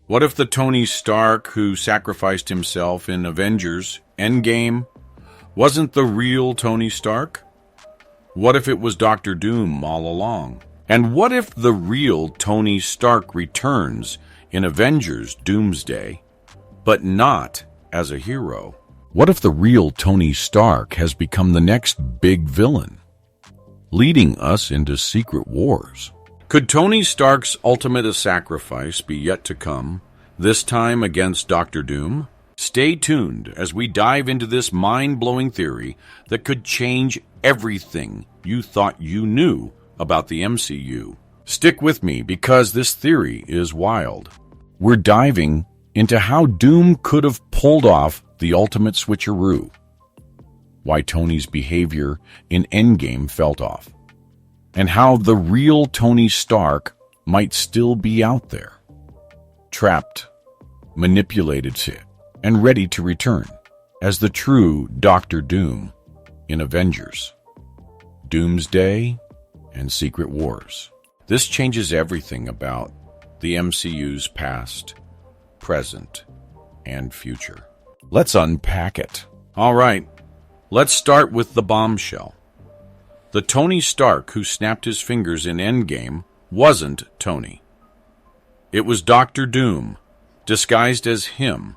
What if the Tony Stark who sacrificed himself in Avengers Endgame wasn't the real Tony Stark? What if it was Doctor Doom all along? And what if the real Tony Stark returns in Avengers Doomsday, but not as a hero? What if the real Tony Stark has become the next big villain, leading us into secret wars? Could Tony Stark's ultimate sacrifice be yet to come, this time against Doctor Doom? Stay tuned as we dive into this mind-blowing theory that could change everything you thought you knew about the MCU. Stick with me because this theory is wild. We're diving into how Doom could have pulled off the ultimate switcheroo, why Tony's behavior in Endgame felt off, and how the real Tony Stark might still be out there, trapped, manipulated, and ready to return as the true Doctor Doom in Avengers Doomsday and Secret Wars. This changes everything about the MCU's past, present, and future. Let's unpack it. All right, let's start with the bombshell. The Tony Stark who snapped his fingers in Endgame wasn't Tony. It was Doctor Doom, disguised as him,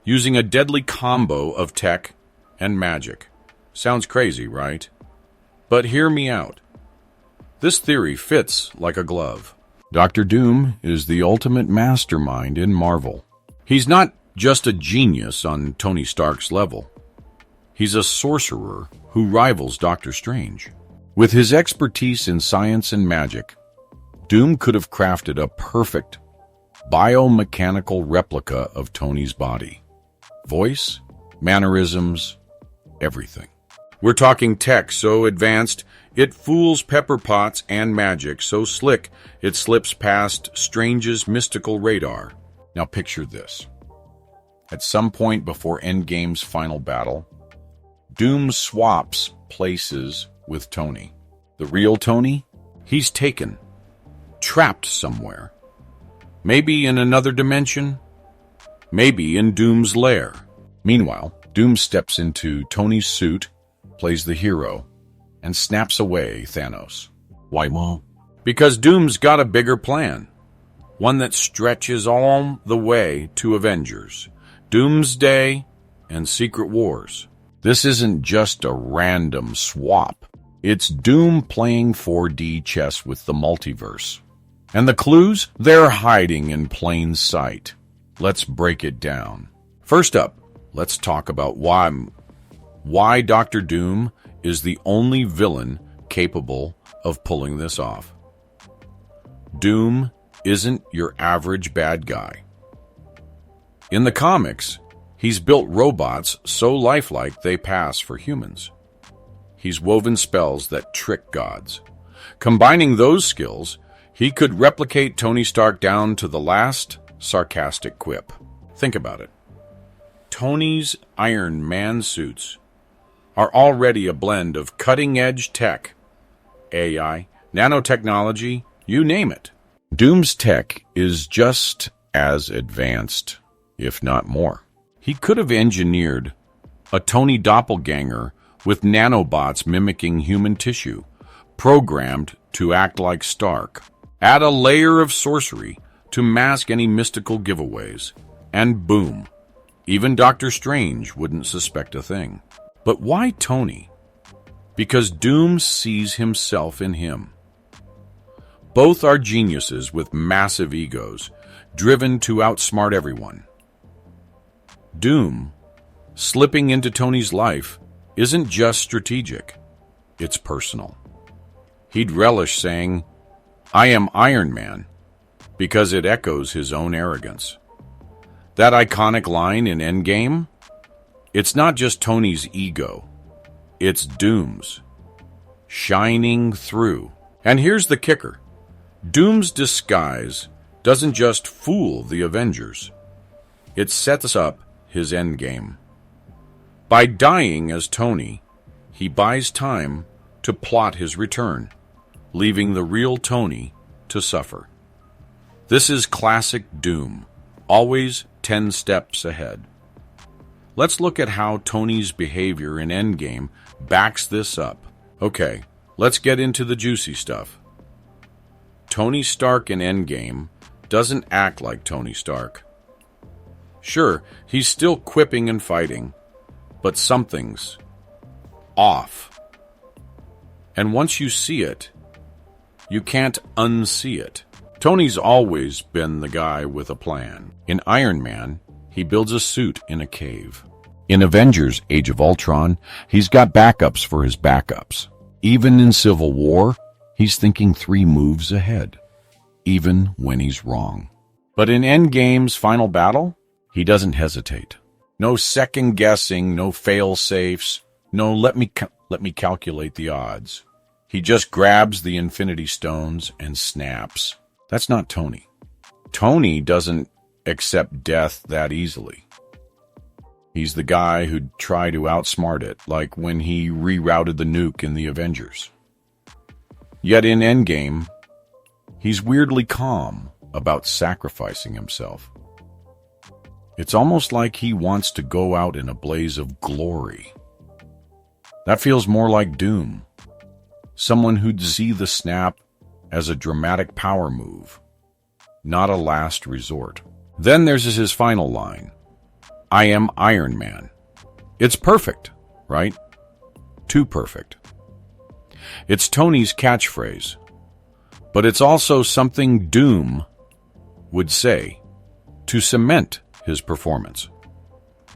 using a deadly combo of tech and magic. Sounds crazy, right? But hear me out. This theory fits like a glove. Doctor Doom is the ultimate mastermind in Marvel. He's not just a genius on Tony Stark's level. He's a sorcerer who rivals Doctor Strange. With his expertise in science and magic, Doom could have crafted a perfect biomechanical replica of Tony's body. Voice, mannerisms, everything. We're talking tech so advanced it fools Pepper Potts and magic so slick it slips past Strange's mystical radar. Now picture this. At some point before Endgame's final battle, Doom swaps places with Tony. The real Tony? He's taken, trapped somewhere. Maybe in another dimension, maybe in Doom's lair. Meanwhile, Doom steps into Tony's suit, plays the hero, and snaps away Thanos. Why, Mo? Because Doom's got a bigger plan, one that stretches all the way to Avengers, Doomsday, and Secret Wars. This isn't just a random swap. It's Doom playing 4D chess with the multiverse. And the clues? They're hiding in plain sight. Let's break it down. First up, let's talk about why Doctor Doom is the only villain capable of pulling this off. Doom isn't your average bad guy. In the comics, he's built robots so lifelike they pass for humans. He's woven spells that trick gods. Combining those skills, he could replicate Tony Stark down to the last sarcastic quip. Think about it. Tony's Iron Man suits are already a blend of cutting-edge tech, AI, nanotechnology, you name it. Doom's tech is just as advanced, if not more. He could have engineered a Tony doppelganger with nanobots mimicking human tissue, programmed to act like Stark. Add a layer of sorcery to mask any mystical giveaways, and boom, even Doctor Strange wouldn't suspect a thing. But why Tony? Because Doom sees himself in him. Both are geniuses with massive egos, driven to outsmart everyone. Doom, slipping into Tony's life, isn't just strategic, it's personal. He'd relish saying, "I am Iron Man," because it echoes his own arrogance. That iconic line in Endgame? It's not just Tony's ego, it's Doom's, shining through. And here's the kicker. Doom's disguise doesn't just fool the Avengers, it sets up his endgame. By dying as Tony, he buys time to plot his return, leaving the real Tony to suffer. This is classic Doom, always 10 steps ahead. Let's look at how Tony's behavior in Endgame backs this up. Okay, let's get into the juicy stuff. Tony Stark in Endgame doesn't act like Tony Stark. Sure, he's still quipping and fighting, but something's off. And once you see it, you can't unsee it. Tony's always been the guy with a plan. In Iron Man, he builds a suit in a cave. In Avengers Age of Ultron, he's got backups for his backups. Even in Civil War, he's thinking 3 moves ahead, even when he's wrong. But in Endgame's final battle, he doesn't hesitate. No second guessing, no fail safes, no let me calculate the odds. He just grabs the Infinity Stones and snaps. That's not Tony. Tony doesn't accept death that easily. He's the guy who'd try to outsmart it, like when he rerouted the nuke in the Avengers. Yet in Endgame, he's weirdly calm about sacrificing himself. It's almost like he wants to go out in a blaze of glory. That feels more like Doom. Someone who'd see the snap as a dramatic power move, not a last resort. Then there's his final line, "I am Iron Man." It's perfect, right? Too perfect. It's Tony's catchphrase, but it's also something Doom would say to cement his performance.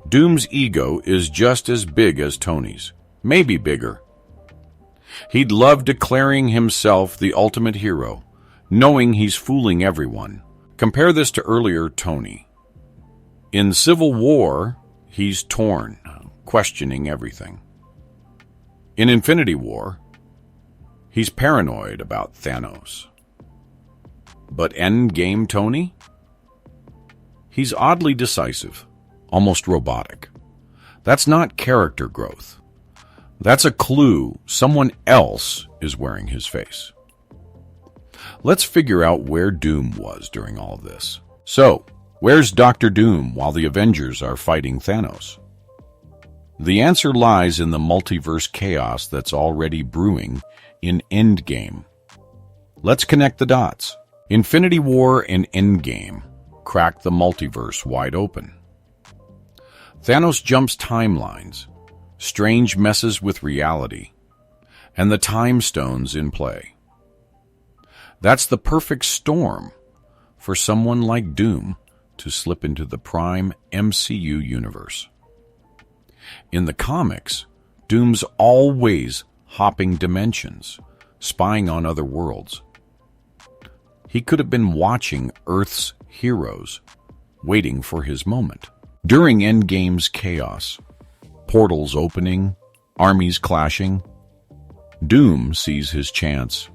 Doom's ego is just as big as Tony's, maybe bigger. He'd love declaring himself the ultimate hero, knowing he's fooling everyone. Compare this to earlier Tony. In Civil War, he's torn, questioning everything. In Infinity War, he's paranoid about Thanos. But Endgame Tony? He's oddly decisive, almost robotic. That's not character growth. That's a clue someone else is wearing his face. Let's figure out where Doom was during all of this. So, where's Dr. Doom while the Avengers are fighting Thanos? The answer lies in the multiverse chaos that's already brewing in Endgame. Let's connect the dots. Infinity War and Endgame crack the multiverse wide open. Thanos jumps timelines, strange messes with reality, and the time stones in play. That's the perfect storm for someone like Doom to slip into the prime MCU universe. In the comics, Doom's always hopping dimensions, spying on other worlds. He could have been watching Earth's heroes, waiting for his moment. During Endgame's chaos, portals opening, armies clashing, Doom sees his chance.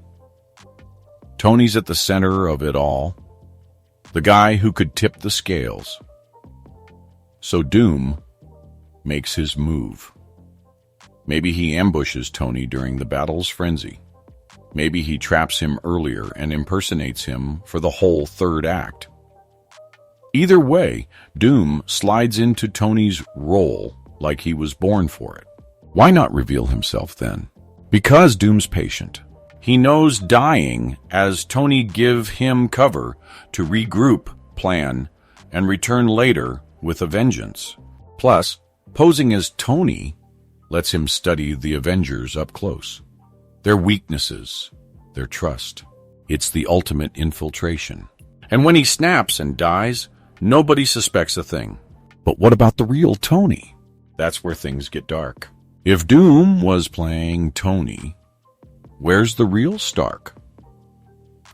Tony's at the center of it all, the guy who could tip the scales. So Doom makes his move. Maybe he ambushes Tony during the battle's frenzy. Maybe he traps him earlier and impersonates him for the whole third act. Either way, Doom slides into Tony's role like he was born for it. Why not reveal himself then? Because Doom's patient. He knows dying as Tony give him cover to regroup, plan, and return later with a vengeance. Plus, posing as Tony lets him study the Avengers up close. Their weaknesses, their trust. It's the ultimate infiltration. And when he snaps and dies, nobody suspects a thing. But what about the real Tony? That's where things get dark. If Doom was playing Tony, where's the real Stark?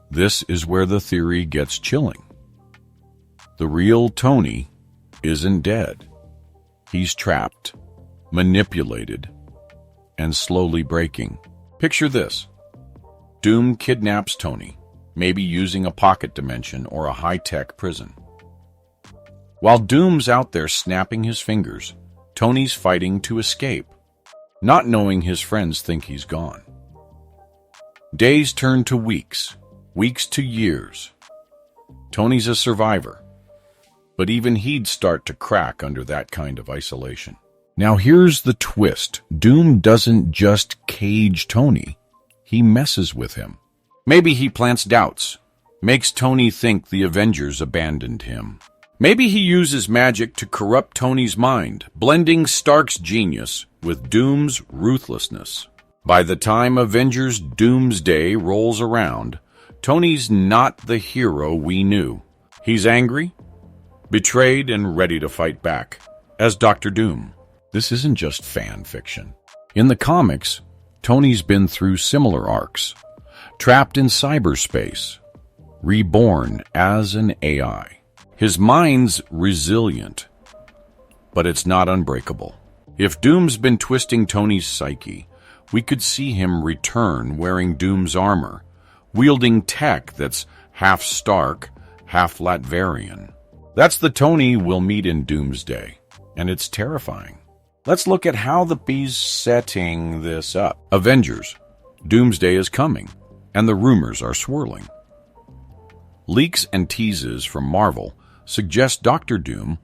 This is where the theory gets chilling. The real Tony isn't dead. He's trapped, manipulated, and slowly breaking. Picture this. Doom kidnaps Tony, maybe using a pocket dimension or a high-tech prison. While Doom's out there snapping his fingers, Tony's fighting to escape, not knowing his friends think he's gone. Days turn to weeks, weeks to years. Tony's a survivor, but even he'd start to crack under that kind of isolation. Now here's the twist. Doom doesn't just cage Tony. He messes with him. Maybe he plants doubts, makes Tony think the Avengers abandoned him. Maybe he uses magic to corrupt Tony's mind, blending Stark's genius with Doom's ruthlessness. By the time Avengers Doomsday rolls around, Tony's not the hero we knew. He's angry, betrayed, and ready to fight back as Dr. Doom. This isn't just fan fiction. In the comics, Tony's been through similar arcs, trapped in cyberspace, reborn as an AI. His mind's resilient, but it's not unbreakable. If Doom's been twisting Tony's psyche, we could see him return wearing Doom's armor, wielding tech that's half Stark, half Latverian. That's the Tony we'll meet in Doomsday, and it's terrifying. Let's look at how the B's setting this up. Avengers, Doomsday is coming, and the rumors are swirling. Leaks and teases from Marvel suggest Dr. Doom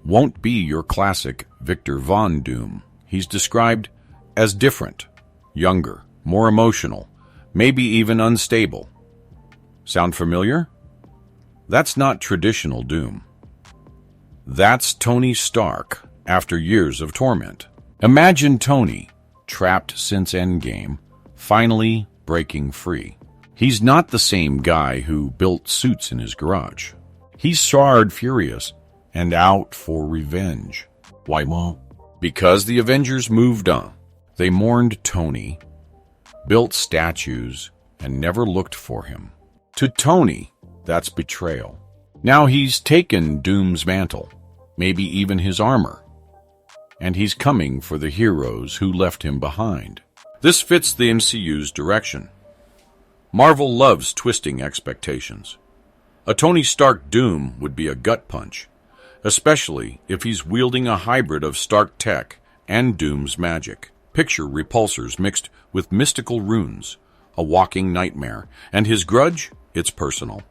won't be your classic Victor Von Doom. He's described as different, younger, more emotional, maybe even unstable. Sound familiar? That's not traditional Doom. That's Tony Stark after years of torment. Imagine Tony, trapped since Endgame, finally breaking free. He's not the same guy who built suits in his garage. He's scarred, furious, and out for revenge. Why, Mom? Because the Avengers moved on. They mourned Tony, built statues, and never looked for him. To Tony, that's betrayal. Now he's taken Doom's mantle, maybe even his armor, and he's coming for the heroes who left him behind. This fits the MCU's direction. Marvel loves twisting expectations. A Tony Stark Doom would be a gut punch, especially if he's wielding a hybrid of Stark tech and Doom's magic. Picture repulsors mixed with mystical runes, a walking nightmare, and his grudge, it's personal.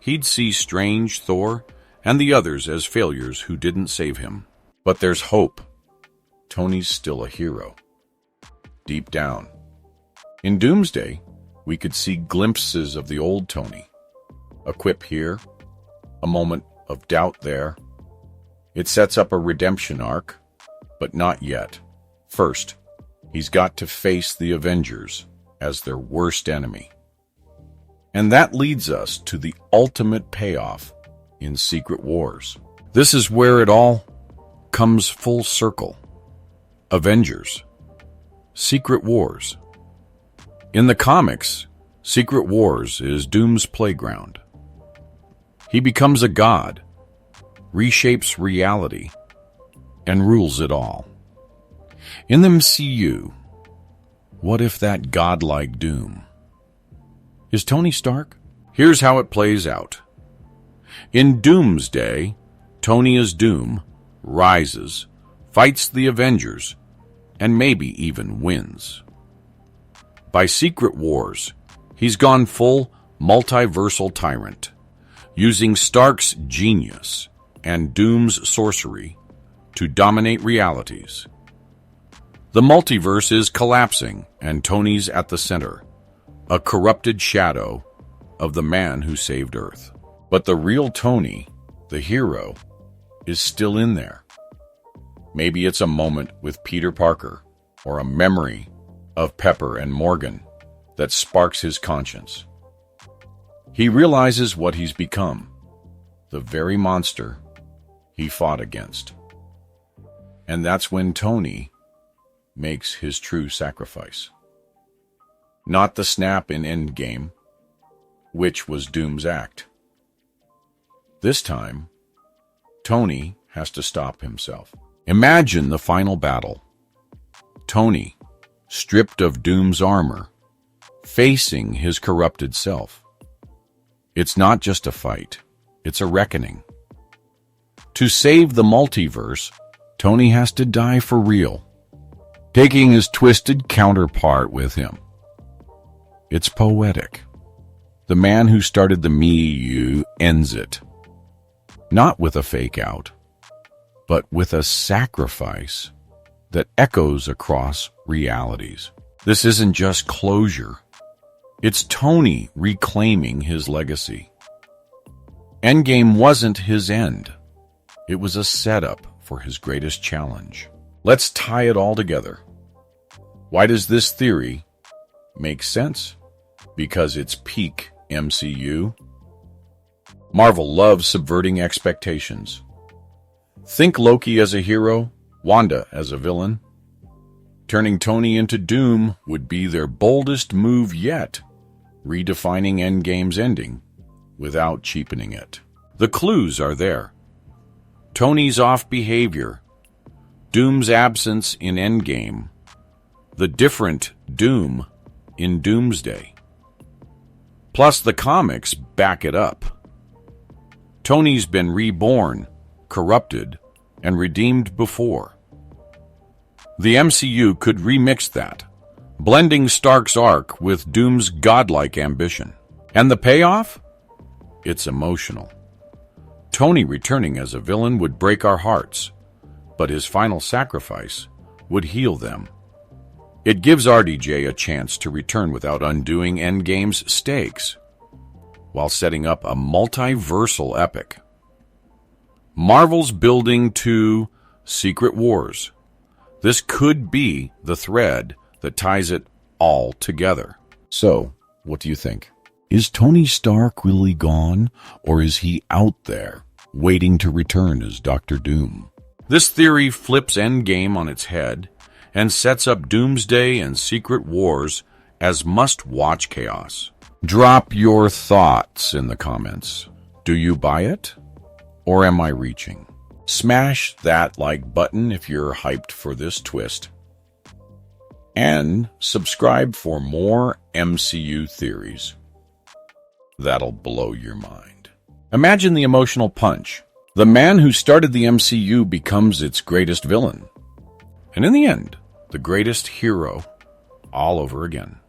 He'd see Strange, Thor, and the others as failures who didn't save him. But there's hope. Tony's still a hero. Deep down. In Doomsday, we could see glimpses of the old Tony. A quip here, a moment of doubt there. It sets up a redemption arc, but not yet. First, he's got to face the Avengers as their worst enemy. And that leads us to the ultimate payoff in Secret Wars. This is where it all comes full circle. Avengers. Secret Wars. In the comics, Secret Wars is Doom's playground. He becomes a god, reshapes reality, and rules it all. In the MCU, what if that godlike Doom is Tony Stark? Here's how it plays out. In Doomsday, Tony as Doom rises, fights the Avengers, and maybe even wins. By Secret Wars, he's gone full multiversal tyrant, using Stark's genius and Doom's sorcery to dominate realities. The multiverse is collapsing, and Tony's at the center, a corrupted shadow of the man who saved Earth. But the real Tony, the hero, is still in there. Maybe it's a moment with Peter Parker, or a memory of Pepper and Morgan that sparks his conscience. He realizes what he's become, the very monster he fought against. And that's when Tony makes his true sacrifice. Not the snap in Endgame, which was Doom's act. This time, Tony has to stop himself. Imagine the final battle. Tony, stripped of Doom's armor, facing his corrupted self. It's not just a fight, it's a reckoning. To save the multiverse, Tony has to die for real, taking his twisted counterpart with him. It's poetic. The man who started the MCU ends it. Not with a fake out, but with a sacrifice that echoes across realities. This isn't just closure. It's Tony reclaiming his legacy. Endgame wasn't his end. It was a setup for his greatest challenge. Let's tie it all together. Why does this theory make sense? Because it's peak MCU. Marvel loves subverting expectations. Think Loki as a hero, Wanda as a villain. Turning Tony into Doom would be their boldest move yet, redefining Endgame's ending without cheapening it. The clues are there. Tony's off behavior, Doom's absence in Endgame, the different Doom in Doomsday. Plus the comics back it up. Tony's been reborn, corrupted, and redeemed before. The MCU could remix that, blending Stark's arc with Doom's godlike ambition. And the payoff? It's emotional. Tony returning as a villain would break our hearts, but his final sacrifice would heal them. It gives RDJ a chance to return without undoing Endgame's stakes, while setting up a multiversal epic. Marvel's building to Secret Wars. This could be the thread that ties it all together. So, what do you think? Is Tony Stark really gone, or is he out there, waiting to return as Dr. Doom? This theory flips Endgame on its head and sets up Doomsday and Secret Wars as must-watch chaos. Drop your thoughts in the comments. Do you buy it? Or am I reaching? Smash that like button if you're hyped for this twist. And subscribe for more MCU theories. That'll blow your mind. Imagine the emotional punch. The man who started the MCU becomes its greatest villain. And in the end, the greatest hero all over again.